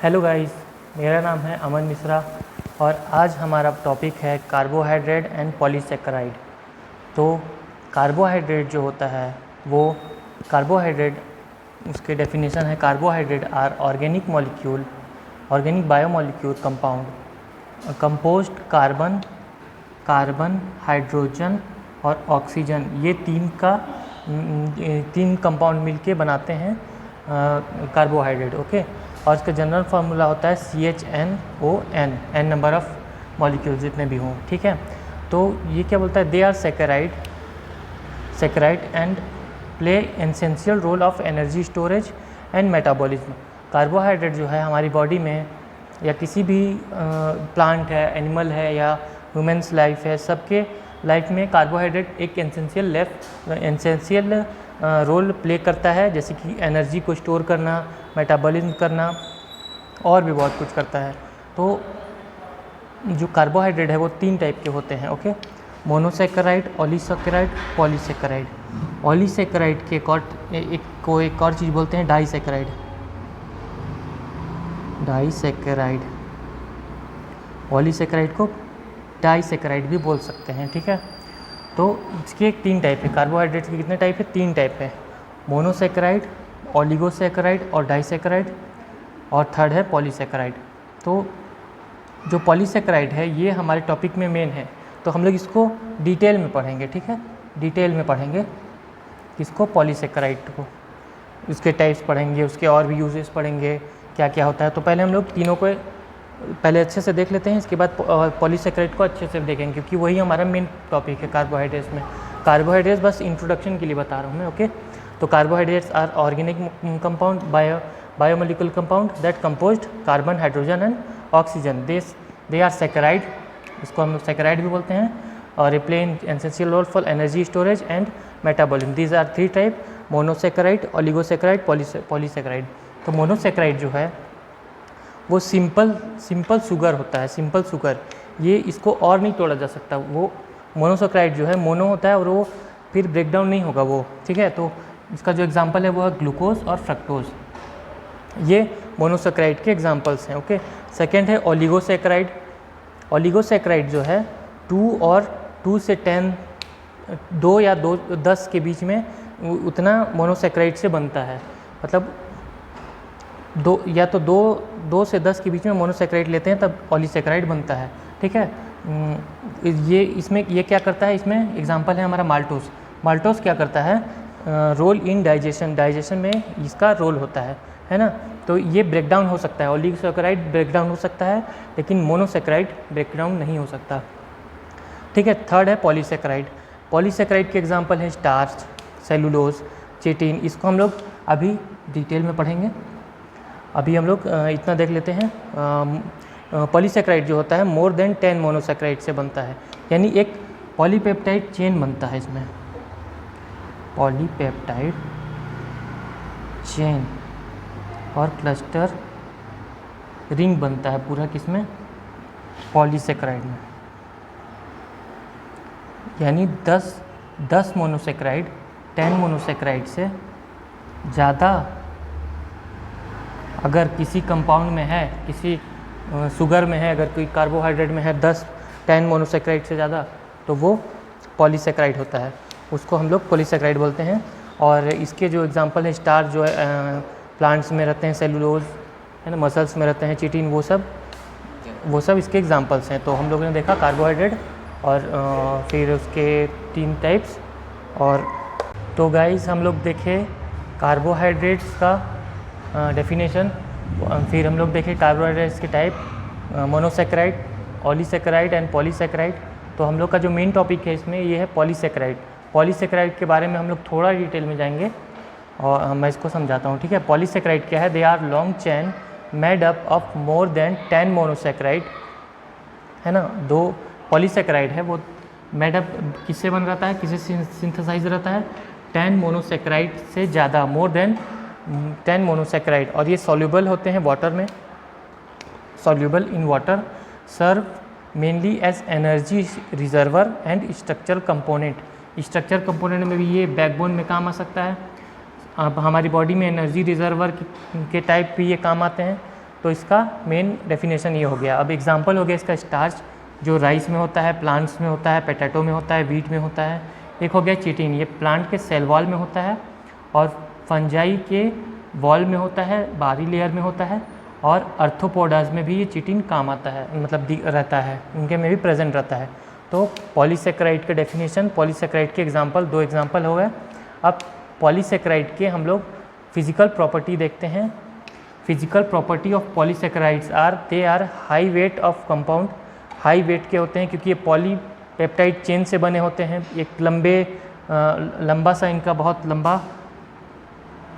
Hello guys, मेरा नाम है अमन मिश्रा और आज हमारा टॉपिक है कार्बोहाइड्रेट एंड पॉलीसेकेराइड। तो कार्बोहाइड्रेट जो होता है वो कार्बोहाइड्रेट उसके डेफिनेशन है carbohydrate are organic molecule organic biomolecule compound composed carbon hydrogen और ऑक्सीजन, ये तीन कंपाउंड मिलके बनाते हैं कार्बोहाइड्रेट। ओके, और इसका जनरल फार्मूला होता है CHNON, n number of molecules जितने भी हों। ठीक है, तो ये क्या बोलता है, they are saccharide and play essential role of energy storage and metabolism. Carbohydrate जो है हमारी बॉडी में या किसी भी प्लांट है, एनिमल है या ह्यूमन्स लाइफ है, सबके लाइफ में कार्बोहाइड्रेट एक एसेंशियल रोल प्ले करता है, जैसे कि एनर्जी को स्टोर करना, मेटाबॉलिज्म करना और भी बहुत कुछ करता है। तो जो कार्बोहाइड्रेट है वो 3 टाइप के होते हैं। Okay, monosaccharide, oligosaccharide, polysaccharide. Oligosaccharide के एक और चीज़ बोलते हैं डाइसेकेराइड। पॉलीसेकेराइड को डाइसेकेराइड भी बोल सकते हैं। ठीक है, तो इसके 3 टाइप है। कार्बोहाइड्रेट्स के कितने टाइप है? 3 टाइप है, मोनोसेकेराइड, ओलिगोसेकेराइड और डाइसेकेराइड, और थर्ड है पॉलीसेकेराइड। तो जो पॉलीसेकेराइड है ये हमारे टॉपिक में मेन है, तो हम लोग इसको डिटेल में पढ़ेंगे। ठीक है, डिटेल में पढ़ेंगे इसको, पॉलीसेकेराइड को, उसके टाइप्स पढ़ेंगे, उसके और भी यूजेस पढ़ेंगे, क्या क्या होता है। तो पहले हम लोग तीनों को पहले अच्छे से देख लेते हैं, इसके बाद पॉलीसेकेराइड को अच्छे से देखेंगे, क्योंकि वही हमारा मेन टॉपिक है कार्बोहाइड्रेट्स में। कार्बोहाइड्रेट्स बस इंट्रोडक्शन के लिए बता रहा हूँ मैं। ओके, तो carbohydrates are organic compound biomolecular compound that composed carbon hydrogen and oxygen. They are saccharide, इसको हम लोग सेकेराइड भी बोलते हैं, और a play essential role for energy storage and metabolism. These are 3 type, monosaccharide, oligosaccharide, polysaccharide. तो monosaccharide जो है वो सिंपल शुगर होता है, सिंपल शुगर, ये इसको और नहीं तोड़ा जा सकता। वो मोनोसेकेराइड जो है मोनो होता है और वो फिर ब्रेक डाउन नहीं होगा वो। ठीक है, तो इसका जो एग्जांपल है वो है ग्लूकोज और फ्रक्टोज, ये मोनोसेकेराइड के एग्जांपल्स हैं। ओके, सेकंड है ओलिगोसेकेराइड। ओलिगोसेकेराइड जो है 2 से 10, 2 या 10 के बीच में उतना मोनोसेकेराइड से बनता है। मतलब 2 से 10 के बीच में मोनोसेकेराइड लेते हैं तब पॉलीसेकेराइड बनता है। ठीक है, ये क्या करता है, इसमें एग्जांपल है हमारा माल्टोस। माल्टोस क्या करता है, रोल इन डाइजेशन में इसका रोल होता है ना। तो ये ब्रेक डाउन हो सकता है, ओलिगोसेकेराइड ब्रेक डाउन हो सकता है, लेकिन मोनोसेकेराइड ब्रेक डाउन नहीं हो सकता। ठीक है, थर्ड है पॉलीसेकेराइड। पॉलीसेकेराइड के एग्जांपल है स्टार्च, सेलुलोज, चिटिन। इसको हम लोग अभी डिटेल में पढ़ेंगे। अभी हम लोग इतना देख लेते हैं। पॉलीसेकेराइड जो होता है मोर देन 10 मोनोसेकेराइड से बनता है, यानी एक पॉलीपेप्टाइड चेन बनता है इसमें, पॉलीपेप्टाइड चेन और क्लस्टर रिंग बनता है पूरा किसमें, पॉलीसेकेराइड में। यानी 10 मोनोसेकेराइड 10 मोनोसेकेराइड से ज़्यादा अगर किसी कंपाउंड में है, किसी शुगर में है, अगर कोई कार्बोहाइड्रेट में है 10 मोनोसेकेराइड से ज़्यादा, तो वो पॉलीसेकेराइड होता है, उसको हम लोग पॉलीसेकेराइड बोलते हैं। और इसके जो एग्जांपल है, स्टार्च जो है प्लांट्स में रहते हैं, सेलुलोज है ना, मसल्स में रहते हैं, चिटिन, वो सब इसके एग्जांपल्स हैं। तो हम लोगों ने देखा कार्बोहाइड्रेट और फिर उसके 3 टाइप्स। और तो गाइस हम लोग देखे कार्बोहाइड्रेट्स का डेफिनेशन, फिर हम लोग देखें कार्बोहाइड्रेट्स के टाइप, मोनोसेकेराइड, ऑलीसेकेराइड एंड पॉलीसेकेराइड। तो हम लोग का जो मेन टॉपिक है इसमें ये है पॉलीसेकेराइड। पॉलीसेकेराइड के बारे में हम लोग थोड़ा डिटेल में जाएंगे और मैं इसको समझाता हूँ। ठीक है, पॉलीसेकेराइड क्या है, they are long chain made up of more than 10 monosaccharide, है ना। 2 पॉलीसेकेराइड है वो मेड अप किससे बन रहता है, किससे सिंथेसाइज रहता है, 10 मोनोसेकेराइड से ज़्यादा, मोर देन 10 मोनोसेकेराइड। और ये सॉल्युबल होते हैं वाटर में, soluble in water, serve mainly as energy reservoir and structural component. Structure component में भी ये बैकबोन में काम आ सकता है। अब हमारी बॉडी में एनर्जी रिजर्वर के टाइप भी ये काम आते हैं। तो इसका मेन डेफिनेशन ये हो गया। अब एग्जांपल हो गया इसका स्टार्च, जो राइस में होता है, प्लांट्स में होता है, पोटैटो में होता है, व्हीट में होता है। एक हो गया चिटिन, ये प्लांट के सेल वॉल में होता है और फंजाई के वॉल में होता है, बाहरी लेयर में होता है, और अर्थोपोडाज में भी ये चिटिन काम आता है, मतलब रहता है, उनके में भी प्रेजेंट रहता है। तो पॉलीसेकेराइड के डेफिनेशन, पॉलीसेकेराइड के एग्जांपल, 2 एग्जांपल हो गए। अब पॉलीसेकेराइड के हम लोग फिजिकल प्रॉपर्टी देखते हैं। Physical property of polysaccharides are, they are high weight of compound. High weight के होते हैं क्योंकि ये पॉलीपेप्टाइड चेन से बने होते हैं। एक लंबा सा इनका, बहुत लंबा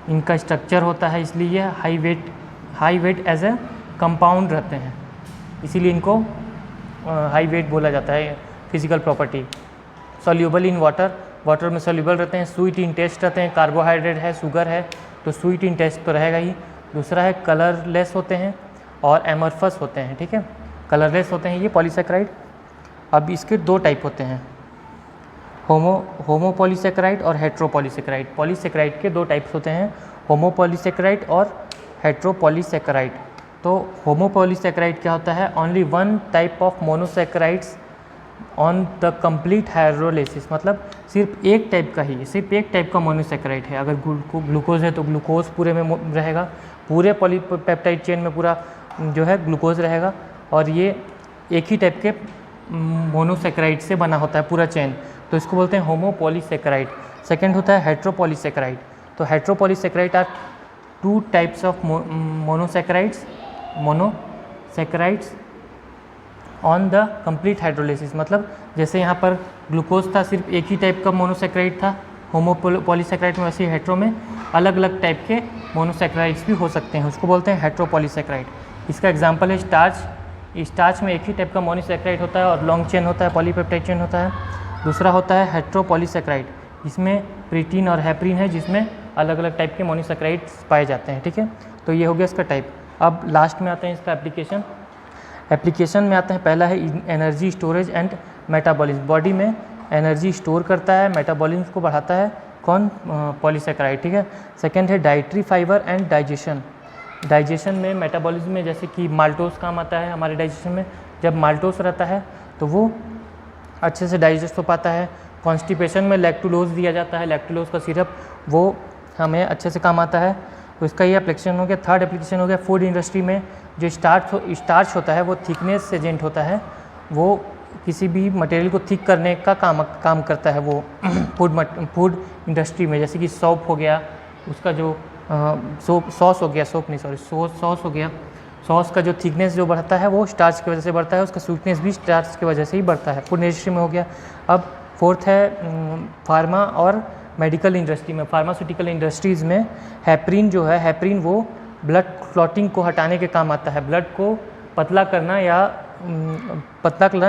इनका स्ट्रक्चर होता है, इसलिए ये high weight as a compound रहते हैं, इसीलिए इनको हाई वेट बोला जाता है। Physical property, soluble in water, water में सॉल्यूबल रहते हैं। स्वीट इन टेस्ट रहते हैं, कार्बोहाइड्रेट है, शुगर है, तो स्वीट इन टेस्ट तो रहेगा ही। दूसरा है कलरलेस होते हैं और एमरफस होते हैं, ठीक है, कलरलेस होते हैं ये पॉलीसेकेराइड। अब इसके 2 टाइप होते हैं, होमो पॉलीसेकेराइड और हेट्रो पॉलीसेकेराइड। पॉलीसेकेराइड के 2 टाइप्स होते हैं, होमो पॉलीसेकेराइड और हेट्रो पॉलीसेकेराइड। तो होमो पॉलीसेकेराइड क्या होता है, only 1 type of monosaccharides on the complete hydrolysis, मतलब सिर्फ एक टाइप का मोनोसेकेराइड है। अगर ग्लूकोज है तो ग्लूकोज पूरे में रहेगा, पूरे पॉलीपेप्टाइड चेन में पूरा जो है ग्लूकोज रहेगा, और ये एक ही टाइप के मोनोसेकेराइड से बना होता है पूरा चेन, तो इसको बोलते हैं होमो पॉलीसेकेराइड। सेकेंड होता है हेट्रो पॉलीसेकेराइड। तो heteropolysaccharide are 2 types of monosaccharides on the complete hydrolysis, मतलब जैसे यहाँ पर ग्लूकोज था, सिर्फ एक ही टाइप का मोनोसेकेराइड था होमो पॉलीसेकेराइड में, वैसे ही हेट्रो में अलग अलग टाइप के मोनोसेकेराइड्स भी हो सकते हैं, उसको बोलते हैं हेट्रो पॉलीसेकेराइड। इसका एग्जांपल है स्टार्च। स्टार्च में एक ही टाइप का मोनोसेकेराइड होता है और लॉन्ग चेन होता है, पॉलीपेप्टाइड चेन होता है। दूसरा होता है हेट्रो पॉलीसेकेराइड, इसमें प्रोटीन और हेपरिन है, जिसमें अलग अलग टाइप के मोनोसेकेराइड्स पाए जाते हैं, ठीक है। तो ये हो गया इसका टाइप। अब लास्ट में आते हैं इसका एप्लीकेशन में आते हैं। पहला है energy storage and metabolism, body में एनर्जी स्टोर करता है, मेटाबॉलिज्म को बढ़ाता है, कौन, पॉलीसेकेराइड, ठीक है। सेकेंड है डाइटरी फाइबर एंड डाइजेशन में, मेटाबॉलिज्म में, जैसे कि माल्टोस काम आता है हमारे डाइजेशन में। जब माल्टोस रहता है तो वो अच्छे से डाइजेस्ट हो पाता है। कॉन्स्टिपेशन में लैक्टुलोज दिया जाता है, लैक्टुलोज का सिरप, वो हमें अच्छे से काम आता है, तो इसका ये एप्लीकेशन हो गया। थर्ड एप्लीकेशन हो गया फूड इंडस्ट्री में, जो स्टार्च होता है वो थिकनेस एजेंट होता है, वो किसी भी मटेरियल को थिक करने का काम करता है वो फूड इंडस्ट्री में। जैसे कि सॉप हो गया, उसका जो सॉस हो गया, सॉस का जो थिकनेस जो बढ़ता है वो स्टार्च की वजह से बढ़ता है, उसका स्वीटनेस भी स्टार्च की वजह से ही बढ़ता है, फूड इंडस्ट्री में हो गया। अब फोर्थ है फार्मा और मेडिकल इंडस्ट्री में, फार्मास्यूटिकल इंडस्ट्रीज़ में हेपरिन जो है, हेपरिन वो ब्लड क्लॉटिंग को हटाने के काम आता है, ब्लड को पतला करना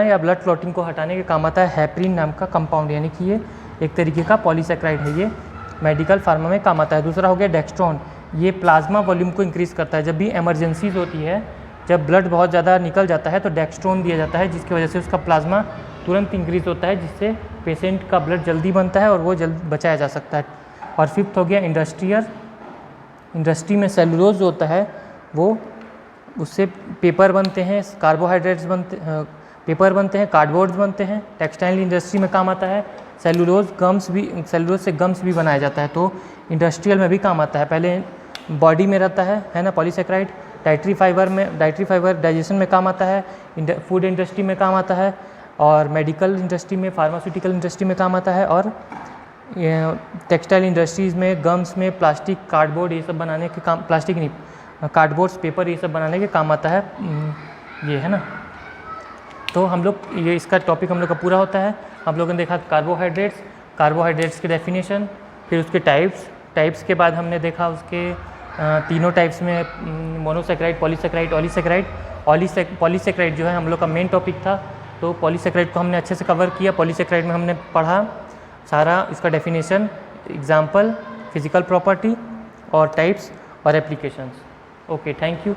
या ब्लड क्लॉटिंग को हटाने के काम आता है हेपरिन नाम का कंपाउंड, यानी कि ये एक तरीके का पॉलीसेकेराइड है, ये मेडिकल फार्मा में काम आता है। दूसरा हो गया डेक्स्ट्रॉन, ये प्लाज्मा वॉल्यूम को इंक्रीज़ करता है। जब भी इमरजेंसीज होती है, जब ब्लड बहुत ज़्यादा निकल जाता है तो डेक्स्ट्रॉन दिया जाता है, जिसकी वजह से उसका प्लाज्मा तुरंत इंक्रीज़ होता है, जिससे पेशेंट का ब्लड जल्दी बनता है और वो जल्द बचाया जा सकता है। और फिफ्थ हो गया इंडस्ट्री में सेलुलोज जो होता है वो, उससे पेपर बनते हैं, पेपर बनते हैं, कार्डबोर्ड्स बनते हैं। टेक्सटाइल इंडस्ट्री में काम आता है। सेलुलोज से गम्स भी बनाया जाता है, तो इंडस्ट्रियल में भी काम आता है। पहले बॉडी में रहता है ना पॉलीसेकेराइड। डाइटरी फाइबर डाइजेशन में काम आता है, फूड इंडस्ट्री में काम आता है, और मेडिकल इंडस्ट्री में, फार्मास्यूटिकल इंडस्ट्री में काम आता है, और टेक्सटाइल इंडस्ट्रीज़ में, गम्स में, प्लास्टिक, कार्डबोर्ड ये सब बनाने के काम, प्लास्टिक नहीं, कार्डबोर्ड्स, पेपर ये सब बनाने के काम आता है, ये है ना। तो हम लोग ये इसका टॉपिक हम लोग का पूरा होता है। हम लोगों ने देखा कार्बोहाइड्रेट्स के डेफिनेशन, फिर उसके टाइप्स के बाद हमने देखा उसके तीनों टाइप्स में मोनोसेकेराइड, पॉलीसेकेराइड, पॉलीसेकेराइड जो है हम लोग का मेन टॉपिक था। तो पॉलीसेकेराइड को हमने अच्छे से कवर किया। पॉलीसेकेराइड में हमने पढ़ा सारा इसका डेफिनेशन, एग्जाम्पल, फिजिकल प्रॉपर्टी और टाइप्स और एप्लीकेशंस। Okay, thank you.